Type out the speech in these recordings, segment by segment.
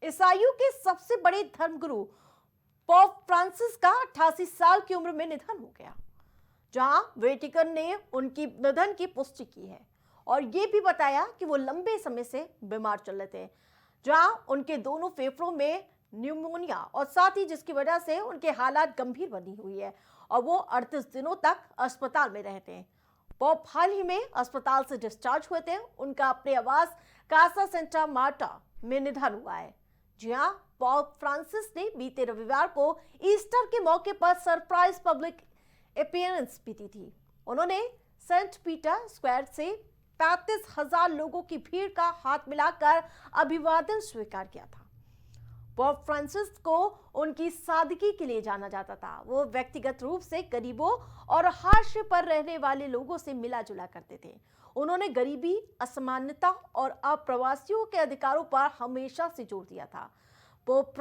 ईसाइयों के सबसे बड़े धर्मगुरु पोप फ्रांसिस का 88 साल की उम्र में निधन हो गया, जहां वेटिकन ने उनकी निधन की पुष्टि की है और ये भी बताया कि वो लंबे समय से बीमार चल रहे थे, जहां उनके दोनों फेफड़ों में न्यूमोनिया और साथ ही जिसकी वजह से उनके हालात गंभीर बनी हुई है और वो 38 दिनों तक अस्पताल में रहते हैं। पोप हाल ही में अस्पताल से डिस्चार्ज हुए थे। उनका अपने आवास कासा सेंटा मार्टा में निधन हुआ है। जी हाँ, पोप फ्रांसिस ने बीते रविवार को ईस्टर के मौके पर सरप्राइज पब्लिक अपीयरेंस भी दी थी। उन्होंने सेंट पीटर स्क्वायर से 35,000 लोगों की भीड़ का हाथ मिलाकर अभिवादन स्वीकार किया था। पोप फ्रांसिस को उनकी सादगी के लिए जाना जाता था। वो व्यक्तिगत रूप से गरीबों और हाशिए पर रहने वाले लोगों से मिला जुला करते थे। उन्होंने गरीबी, असमानता और अप्रवासियों के अधिकारों पर हमेशा से जोर दिया था। पोप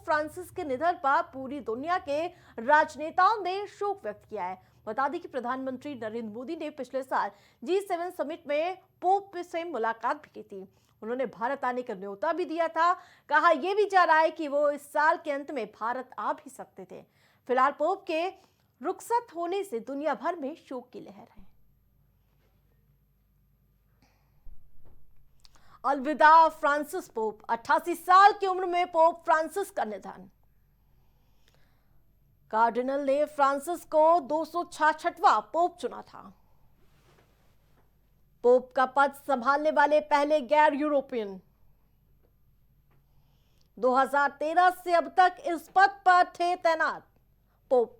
फ्रांसिस के निधन पर पूरी दुनिया के राजनेताओं ने शोक व्यक्त किया है। बता दें कि प्रधानमंत्री नरेंद्र मोदी ने पिछले साल G7 समिट में पोप से मुलाकात भी की थी। उन्होंने भारत आने का न्योता भी दिया था। कहा यह भी जा रहा है कि वो इस साल के अंत में भारत आ भी सकते थे। फिलहाल पोप के रुखसत होने से दुनिया भर में शोक की लहर है। अलविदा फ्रांसिस पोप, 88 साल की उम्र में पोप फ्रांसिस का निधन। कार्डिनल ने फ्रांसिस को 266वां पोप चुना था। पोप का पद संभालने वाले पहले गैर यूरोपियन। 2013 से अब तक इस पद पर थे तैनात पोप।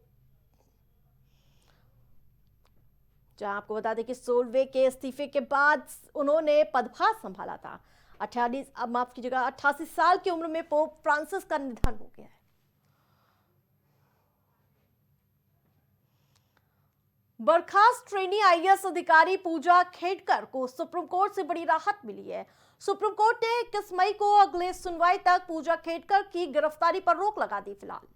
जहां आपको बता दें कि सोलवे के इस्तीफे के बाद उन्होंने पदभार संभाला था। 88 साल की उम्र में पोप फ्रांसिस का निधन हो गया है। बर्खास्त ट्रेनी आईएएस अधिकारी पूजा खेडकर को सुप्रीम कोर्ट से बड़ी राहत मिली है। सुप्रीम कोर्ट ने 21 मई को अगले सुनवाई तक पूजा खेडकर की गिरफ्तारी पर रोक लगा दी। फिलहाल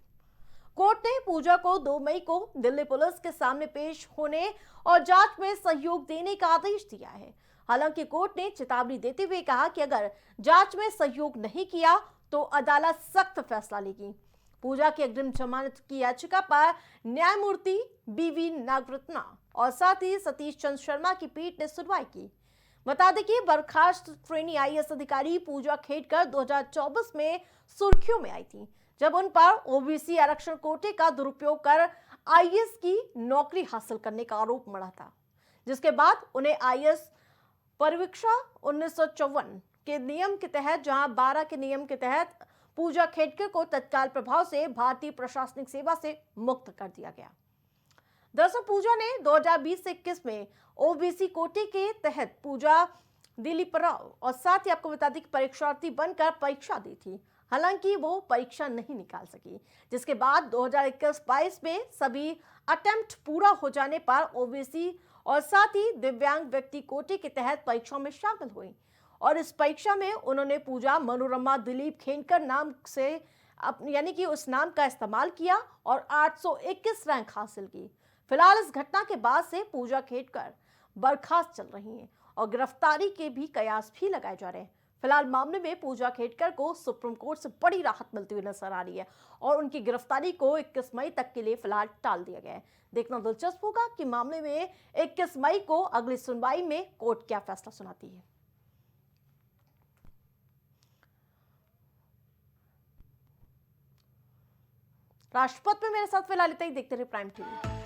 कोर्ट ने पूजा को 2 मई को दिल्ली पुलिस के सामने पेश होने और जांच में सहयोग देने का आदेश दिया है। हालांकि कोर्ट ने चेतावनी देते हुए कहा कि अगर जांच में सहयोग नहीं किया तो अदालत सख्त फैसला लेगी। पूजा की अग्रिम जमानत की याचिका पर न्यायमूर्ति बीवी नागरत्ना और साथ ही सतीश चंद्र शर्मा की पीठ ने सुनवाई की। बता दें कि बर्खास्त ट्रेनी आईएएस अधिकारी पूजा खेडकर 2024 में सुर्खियों में आई थी, जब उन पर ओबीसी आरक्षण कोटे का दुरुपयोग कर आईएएस की नौकरी हासिल करने का आरोप मढ़ा था, जिसके बाद उन्हें आईएएस परिवीक्षा 1954 के नियम के तहत, जहां 12 के नियम के तहत पूजा खेडकर को तत्काल प्रभाव से भारतीय प्रशासनिक सेवा से मुक्त कर दिया गया। दरअसल पूजा ने 2020 से 21 में ओबीसी कोटे के तहत पूजा दिलीप राव और साथ ही आपको बता दें कि परीक्षार्थी बनकर परीक्षा दी थी। हालांकि वो परीक्षा नहीं निकाल सकी, जिसके बाद 2021-22 में सभी अटेम्प्ट पूरा हो जाने पर ओबीसी और साथ ही दिव्यांग व्यक्ति कोटे के तहत परीक्षा में शामिल हुई और इस परीक्षा में उन्होंने पूजा मनोरमा दिलीप खेडकर नाम से यानी कि उस नाम का इस्तेमाल किया और 821 रैंक हासिल की। फिलहाल इस घटना के बाद से पूजा खेडकर बर्खास्त चल रही हैं और गिरफ्तारी के भी कयास भी लगाए जा रहे हैं। फिलहाल मामले में पूजा खेडकर को सुप्रीम कोर्ट से बड़ी राहत मिलती हुई नजर आ रही है और उनकी गिरफ्तारी को 21 मई तक के लिए फिलहाल टाल दिया गया है। देखना दिलचस्प होगा कि मामले में 21 मई को अगली सुनवाई में कोर्ट क्या फैसला सुनाती है। राष्ट्रपति में मेरे साथ फिलहाल इतना ही। देखते रहे प्राइम टीवी।